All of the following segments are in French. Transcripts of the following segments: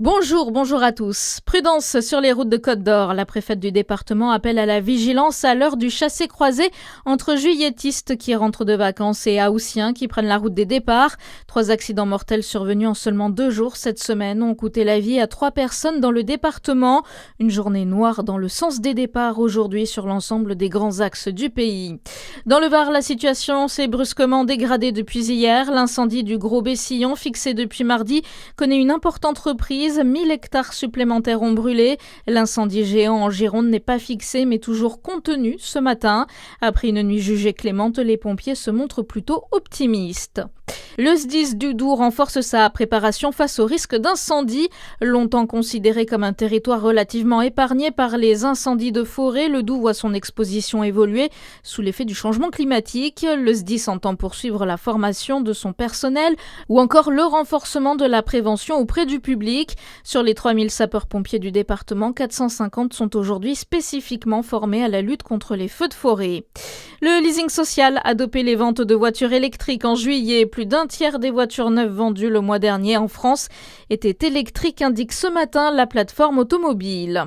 Bonjour à tous. Prudence sur les routes de Côte d'Or. La préfète du département appelle à la vigilance à l'heure du chassé-croisé entre juilletistes qui rentrent de vacances et haussiens qui prennent la route des départs. 3 accidents mortels survenus en seulement 2 jours cette semaine ont coûté la vie à 3 personnes dans le département. Une journée noire dans le sens des départs aujourd'hui sur l'ensemble des grands axes du pays. Dans le Var, la situation s'est brusquement dégradée depuis hier. L'incendie du Gros Bessillon, fixé depuis mardi, connaît une importante reprise. 1000 hectares supplémentaires ont brûlé. L'incendie géant en Gironde n'est pas fixé mais toujours contenu ce matin. Après une nuit jugée clémente, les pompiers se montrent plutôt optimistes. Le SDIS du Doubs renforce sa préparation face au risque d'incendie. Longtemps considéré comme un territoire relativement épargné par les incendies de forêt, le Doubs voit son exposition évoluer sous l'effet du changement climatique. Le SDIS entend poursuivre la formation de son personnel ou encore le renforcement de la prévention auprès du public. Sur les 3000 sapeurs-pompiers du département, 450 sont aujourd'hui spécifiquement formés à la lutte contre les feux de forêt. Le leasing social a dopé les ventes de voitures électriques en juillet. Plus d'un tiers des voitures neuves vendues le mois dernier en France étaient électriques, indique ce matin la plateforme automobile.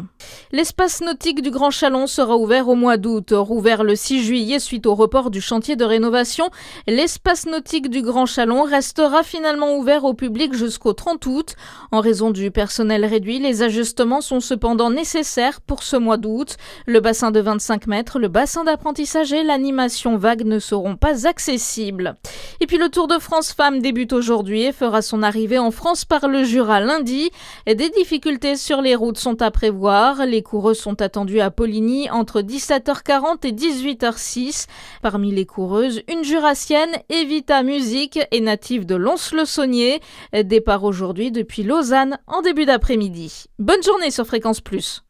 L'espace nautique du Grand Chalon sera ouvert au mois d'août. Rouvert le 6 juillet suite au report du chantier de rénovation, l'espace nautique du Grand Chalon restera finalement ouvert au public jusqu'au 30 août. En raison du personnel réduit, les ajustements sont cependant nécessaires pour ce mois d'août. Le bassin de 25 mètres, le bassin d'apprentissage et l'animation vague ne seront pas accessibles. Et puis le Tour de France Femmes débute aujourd'hui et fera son arrivée en France par le Jura lundi. Des difficultés sur les routes sont à prévoir. Les coureuses sont attendues à Poligny entre 17h40 et 18h06. Parmi les coureuses, une jurassienne, Evita Music, est native de Lons-le-Saunier. Départ aujourd'hui depuis Lausanne en début d'après-midi. Bonne journée sur Fréquence Plus.